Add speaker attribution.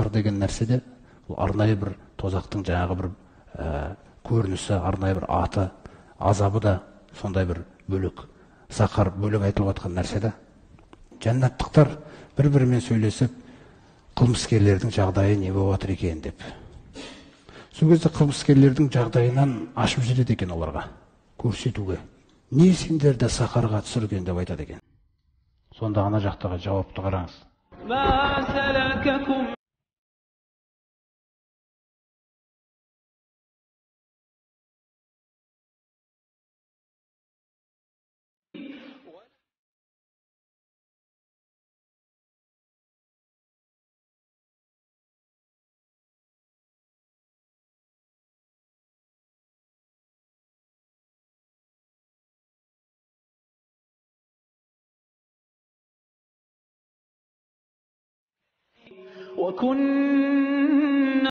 Speaker 1: сақыр деген нәрсе де ол арнайы бір тозақтың жаңағы бір көрінісі, арнайы бір аты, азабы да сондай бір бөлек. Сақар бөлек айтылып жатқан нәрсе де. Жәннаттықтар бір-бірімен сөйлесіп, қылмыскерлердің жағдайы не болып жатыр екен деп. Сол кезде қылмыскерлердің жағдайынан ашып жібереді екен оларға, көрсетуге. Не сендерді сақарға түсірген деп айтады екен. Сонда ана жақтағы жауапты қараңыз.
Speaker 2: وكنا